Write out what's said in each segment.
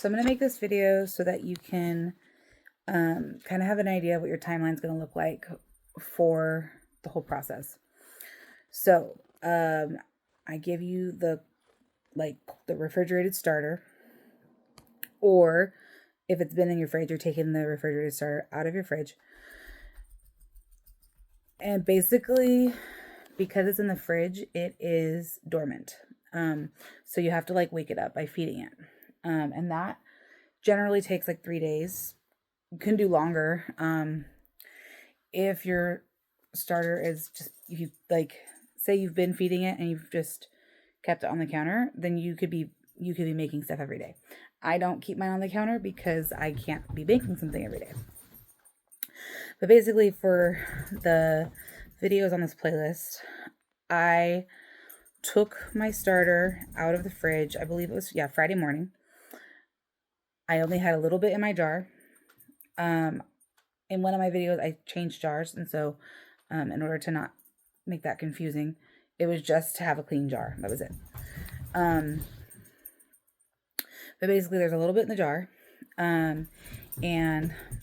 So I'm going to make this video so that you can kind of have an idea of what your timeline is going to look like for the whole process. So I give you the refrigerated starter, or if it's been in your fridge, you're taking the refrigerated starter out of your fridge. And basically, because it's in the fridge, it is dormant. So you have to wake it up by feeding it. And that generally takes 3 days. You can do longer. If your starter is just, if you say you've been feeding it and you've just kept it on the counter, then you could be making stuff every day. I don't keep mine on the counter because I can't be baking something every day. But basically, for the videos on this playlist, I took my starter out of the fridge. I believe it was, Friday morning. I only had a little bit in my jar. In one of my videos, I changed jars. And so in order to not make that confusing, it was just to have a clean jar. That was it. But basically, there's a little bit in the jar. And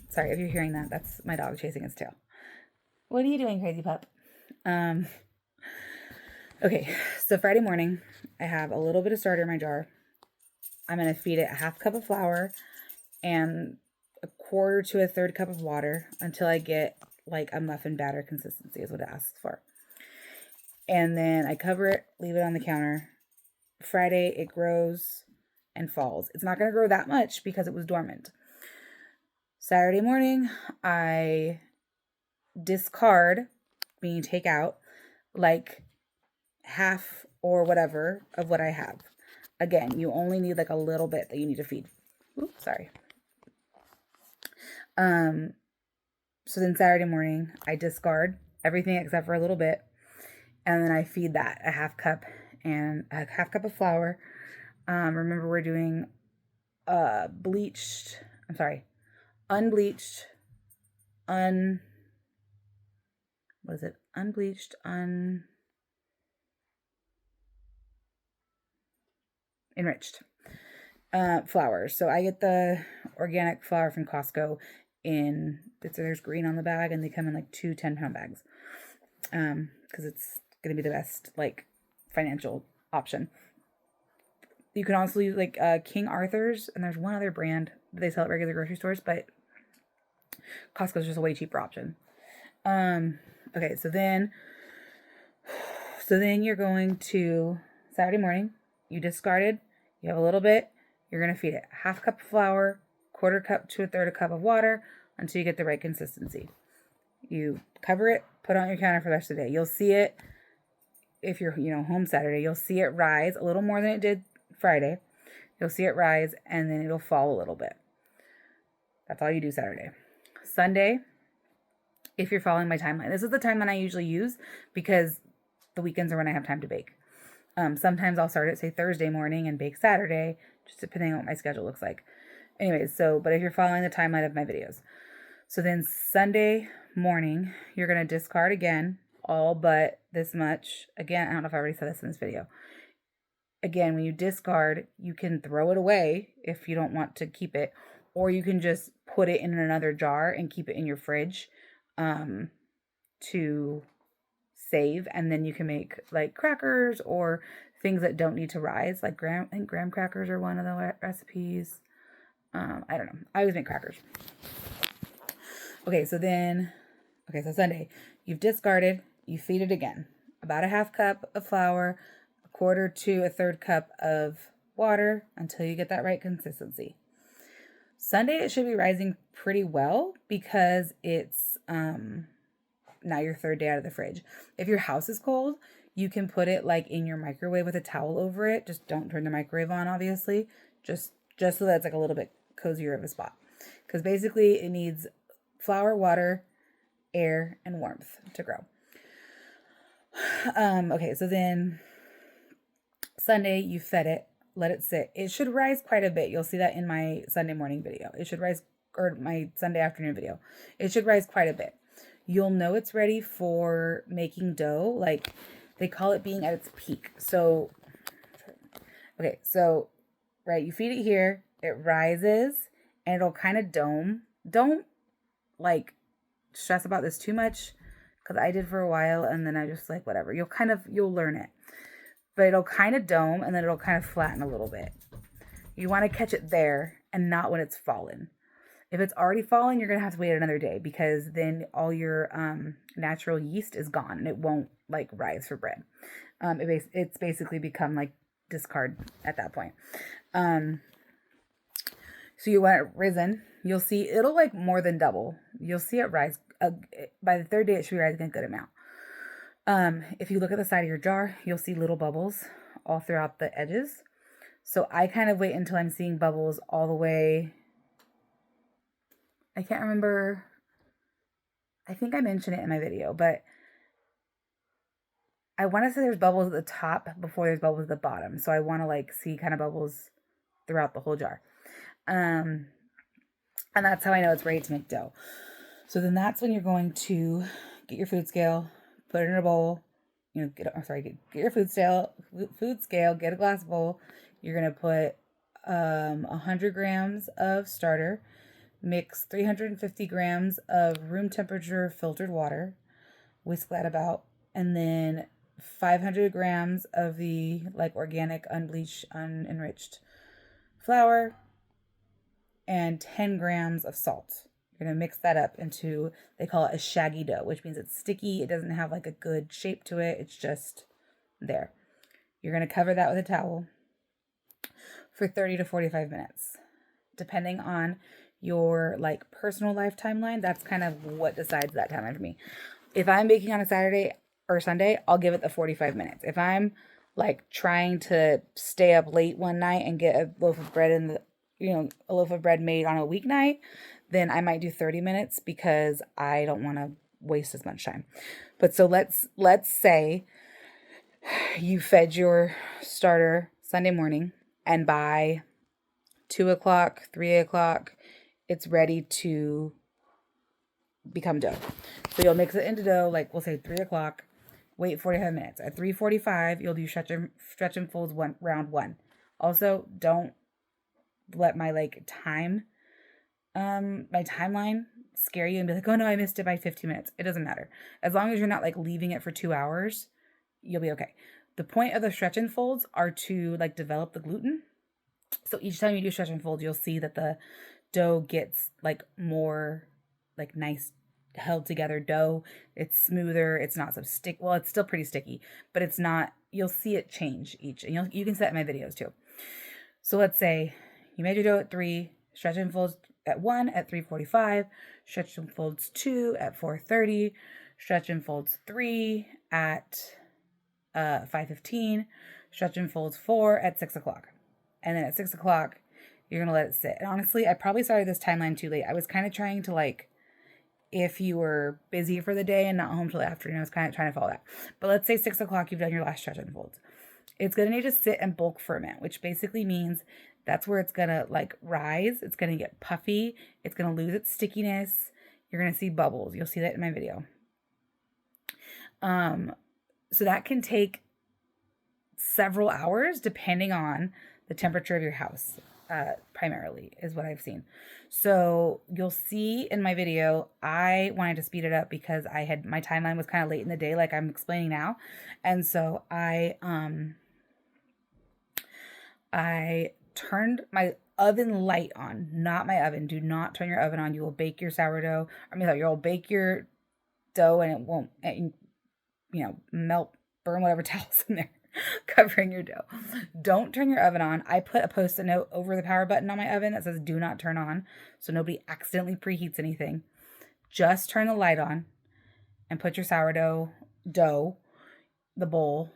sorry if you're hearing that. That's my dog chasing its tail. What are you doing, crazy pup? Okay, so Friday morning, I have a little bit of starter in my jar. I'm going to feed it a half cup of flour and a quarter to a third cup of water until I get a muffin batter consistency is what it asks for. And then I cover it, leave it on the counter. Friday, it grows and falls. It's not going to grow that much because it was dormant. Saturday morning, I discard, meaning take out, half or whatever of what I have. Again, you only need a little bit that you need to feed. Oops, sorry. So then Saturday morning, I discard everything except for a little bit. And then I feed that a half cup and a half cup of flour. Remember, we're doing unbleached, enriched flour. So I get the organic flour from Costco there's green on the bag, and they come in 2 10-pound bags. Because it's going to be the best financial option. You can also use King Arthur's, and there's one other brand that they sell at regular grocery stores, but Costco's just a way cheaper option. Okay, so then you're going to, Saturday morning, you discarded, you have a little bit, you're going to feed it half cup of flour, quarter cup to a third a cup of water until you get the right consistency. You cover it, put it on your counter for the rest of the day. You'll see it, if you're home Saturday, you'll see it rise a little more than it did Friday. You'll see it rise, and then it'll fall a little bit. That's all you do Saturday. Sunday, if you're following my timeline, this is the timeline I usually use because the weekends are when I have time to bake. Sometimes I'll start at, say, Thursday morning and bake Saturday, just depending on what my schedule looks like. Anyways, but if you're following the timeline of my videos. So then Sunday morning, you're going to discard again, all but this much. Again, I don't know if I already said this in this video. Again, when you discard, you can throw it away if you don't want to keep it, or you can just put it in another jar and keep it in your fridge to save, and then you can make crackers or things that don't need to rise, I think graham crackers are one of the recipes. I don't know. I always make crackers. Okay, so Sunday, you've discarded, you feed it again. About a half cup of flour, a quarter to a third cup of water until you get that right consistency. Sunday, it should be rising pretty well because it's now your third day out of the fridge. If your house is cold, you can put it in your microwave with a towel over it. Just don't turn the microwave on, obviously. Just so that's a little bit cozier of a spot. Because basically it needs flour, water, air, and warmth to grow. Okay, so then Sunday, you fed it, let it sit. It should rise quite a bit. You'll see that in my Sunday morning video. It should rise, or my Sunday afternoon video. It should rise quite a bit. You'll know it's ready for making dough. They call it being at its peak. So, okay, so, right, you feed it here. it rises and it'll kind of dome. Don't like stress about this too much because I did for a while and then I just like whatever. You'll learn it. But it'll kind of dome and then it'll kind of flatten a little bit. You want to catch it there and not when it's fallen. If it's already fallen, you're going to have to wait another day because then all your natural yeast is gone and it won't like rise for bread. It's basically become like discard at that point. So you want it risen. You'll see it'll like more than double. You'll see it rise. By the third day, it should be rising a good amount. If you look at the side of your jar, you'll see little bubbles all throughout the edges. So I kind of wait until I'm seeing bubbles all the way. I can't remember. I think I mentioned it in my video, but I want to say there's bubbles at the top before there's bubbles at the bottom. So I want to like see kind of bubbles throughout the whole jar. And that's how I know it's ready to make dough. So then that's when you're going to get your food scale, put it in a bowl. Get your food scale, get a glass bowl. You're going to put 100 grams of starter, mix 350 grams of room temperature filtered water, whisk that about, and then 500 grams of the like organic, unbleached, unenriched flour, and 10 grams of salt. You're going to mix that up into, they call it a shaggy dough, which means it's sticky. It doesn't have like a good shape to it. It's just there. You're going to cover that with a towel for 30 to 45 minutes. Depending on your like personal life timeline, that's kind of what decides that timeline for me. If I'm baking on a Saturday or Sunday, I'll give it the 45 minutes. If I'm like trying to stay up late one night and get a loaf of bread a loaf of bread made on a weeknight, then I might do 30 minutes because I don't want to waste as much time. But so let's say you fed your starter Sunday morning and by 2 o'clock, 3 o'clock, it's ready to become dough. So you'll mix it into dough, like we'll say 3 o'clock, wait 45 minutes. At 3:45, you'll do stretch and folds round 1. Also, don't let my like my timeline scare you and be like, oh no, I missed it by 15 minutes. It doesn't matter. As long as you're not like leaving it for 2 hours, you'll be okay. The point of the stretch and folds are to like develop the gluten. So each time you do stretch and folds, you'll see that the dough gets like more like nice held together dough. It's smoother. It's not so sticky. Well, it's still pretty sticky, but it's not, you'll see it change each. And you can see that in my videos too. So let's say you made your dough at 3, stretch and folds at 1 at 3:45, stretch and folds 2 at 4:30, stretch and folds 3 at 5:15, stretch and folds 4 at 6 o'clock. And then at 6 o'clock, you're going to let it sit. And honestly, I probably started this timeline too late. I was kind of trying to like, if you were busy for the day and not home till the afternoon, I was kind of trying to follow that. But let's say 6 o'clock, you've done your last stretch and folds. It's going to need to sit and bulk ferment, which basically means that's where it's going to like rise. It's going to get puffy. It's going to lose its stickiness. You're going to see bubbles. You'll see that in my video. So that can take several hours depending on the temperature of your house, primarily is what I've seen. So you'll see in my video, I wanted to speed it up because my timeline was kind of late in the day, like I'm explaining now. And so I turned my oven light on, not my oven. Do not turn your oven on. You will bake your sourdough. You'll bake your dough and it won't, melt, burn whatever towel's in there covering your dough. Don't turn your oven on. I put a Post-it note over the power button on my oven that says do not turn on, so nobody accidentally preheats anything. Just turn the light on and put your sourdough dough, the bowl,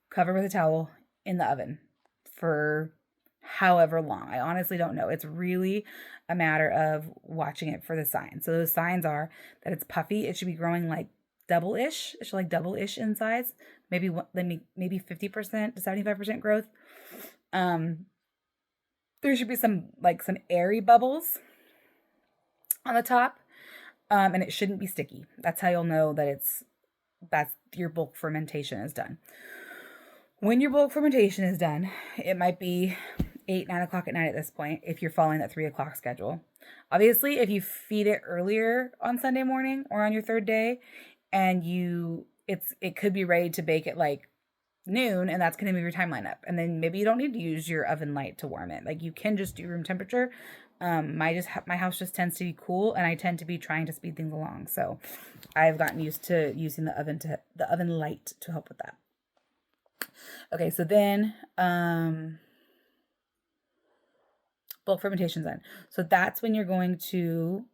cover with a towel in the oven for however long. I honestly don't know. It's really a matter of watching it for the signs. So those signs are that it's puffy. It should be growing like double-ish. It should like double-ish in size. Maybe 50% to 75% growth. There should be some airy bubbles on the top. And it shouldn't be sticky. That's how you'll know that that's your bulk fermentation is done. When your bulk fermentation is done, it might be 8, 9 o'clock at night at this point, if you're following that 3 o'clock schedule. Obviously, if you feed it earlier on Sunday morning or on your third day, and it could be ready to bake at like noon, and that's going to move your timeline up. And then maybe you don't need to use your oven light to warm it. Like you can just do room temperature. My house just tends to be cool, and I tend to be trying to speed things along. So I've gotten used to using the oven light to help with that. Okay, so then bulk fermentation's done. So that's when you're going to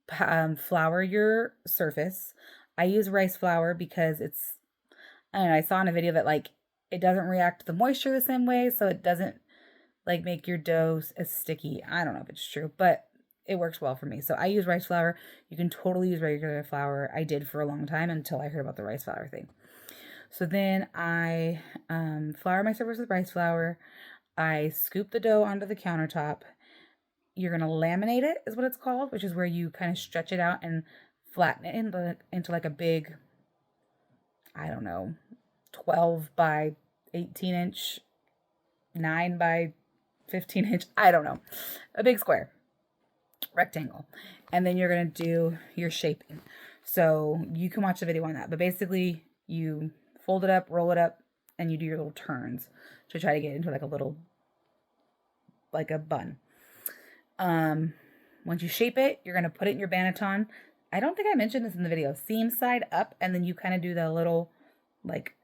flour your surface. I use rice flour because I don't know, I saw in a video that like it doesn't react to the moisture the same way, so it doesn't like make your dough as sticky. I don't know if it's true, but it works well for me. So I use rice flour. You can totally use regular flour. I did for a long time until I heard about the rice flour thing. So then I flour my surface with rice flour. I scoop the dough onto the countertop. You're going to laminate it is what it's called, which is where you kind of stretch it out and flatten it into like a big, I don't know, 12 by 18 inch, 9 by 15 inch, I don't know, a big square, rectangle. And then you're going to do your shaping. So you can watch the video on that, but basically you fold it up, roll it up, and you do your little turns to try to get into like a little, like a bun. Once you shape it, you're going to put it in your banneton. I don't think I mentioned this in the video. Seam side up, and then you kind of do the little, like,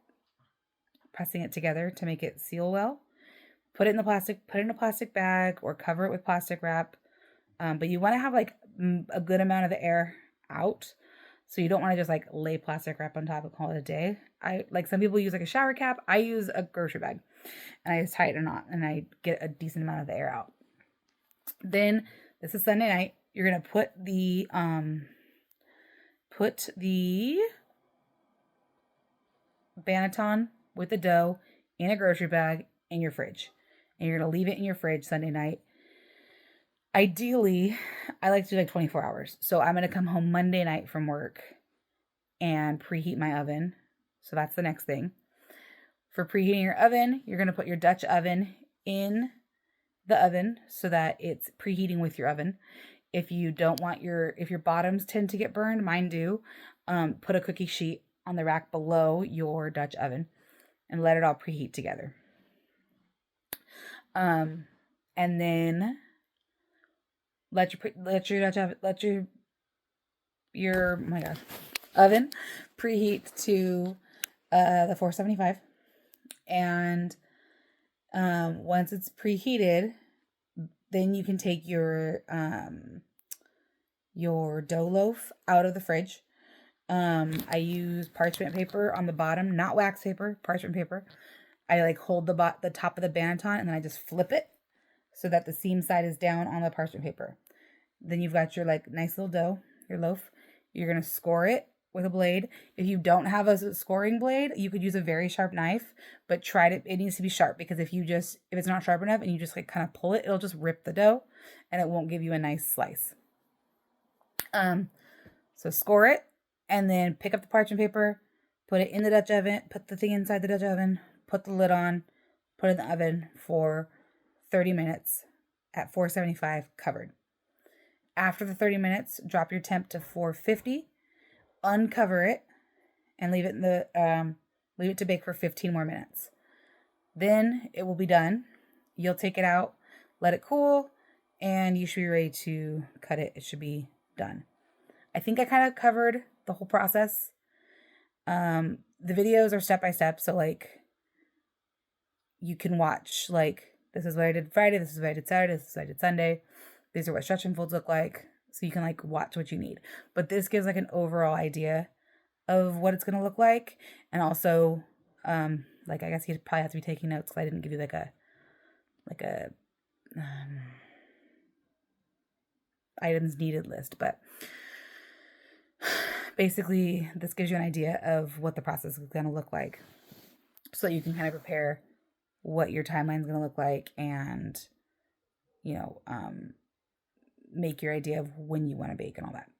pressing it together to make it seal well. Put it in a plastic bag or cover it with plastic wrap. But you want to have like a good amount of the air out. So you don't want to just like lay plastic wrap on top and call it a day. Like some people use like a shower cap. I use a grocery bag and I just tie it in a knot and I get a decent amount of the air out. Then this is Sunday night. You're going to put the banneton with the dough in a grocery bag in your fridge. And you're going to leave it in your fridge Sunday night. Ideally, I like to do like 24 hours. So I'm going to come home Monday night from work and preheat my oven. So that's the next thing. For preheating your oven, you're going to put your Dutch oven in the oven so that it's preheating with your oven. If you don't want if your bottoms tend to get burned, mine do, put a cookie sheet on the rack below your Dutch oven and let it all preheat together. And then let your oven preheat to the 475. And once it's preheated, then you can take your dough loaf out of the fridge. I use parchment paper on the bottom, not wax paper, parchment paper. I like hold the top of the banneton and then I just flip it so that the seam side is down on the parchment paper. Then you've got your like nice little dough, your loaf. You're going to score it with a blade. If you don't have a scoring blade, you could use a very sharp knife, but it needs to be sharp because if it's not sharp enough and you just like kind of pull it, it'll just rip the dough and it won't give you a nice slice. So score it and then pick up the parchment paper, put it in the Dutch oven, put the thing inside the Dutch oven, put the lid on, put it in the oven for 30 minutes at 475 covered. After the 30 minutes, drop your temp to 450, uncover it, and leave it to bake for 15 more minutes. Then it will be done. You'll take it out, let it cool, and you should be ready to cut it. It should be done. I think I kind of covered the whole process. The videos are step by step, so like you can watch like this is what I did Friday, this is what I did Saturday, this is what I did Sunday. These are what stretch and folds look like, so you can like watch what you need. But this gives like an overall idea of what it's gonna look like, and also like I guess you probably have to be taking notes because I didn't give you like a items needed list, but basically this gives you an idea of what the process is going to look like so you can kind of prepare what your timeline is going to look like and make your idea of when you want to bake and all that.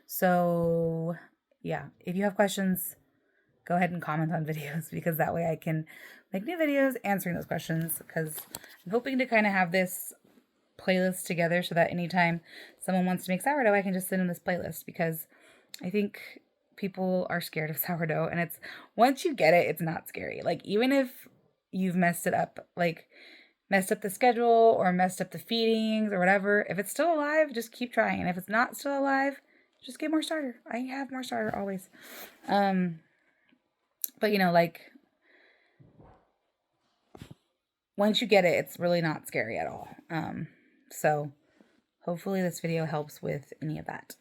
So yeah, if you have questions, go ahead and comment on videos, because that way I can make new videos answering those questions, because I'm hoping to kind of have this playlist together so that anytime someone wants to make sourdough, I can just send them this playlist, because I think people are scared of sourdough, and it's, once you get it, it's not scary. Like, even if you've messed it up, like messed up the schedule or messed up the feedings or whatever, if it's still alive, just keep trying. And if it's not still alive, just get more starter. I have more starter always. But you know, like, once you get it, it's really not scary at all. So hopefully this video helps with any of that.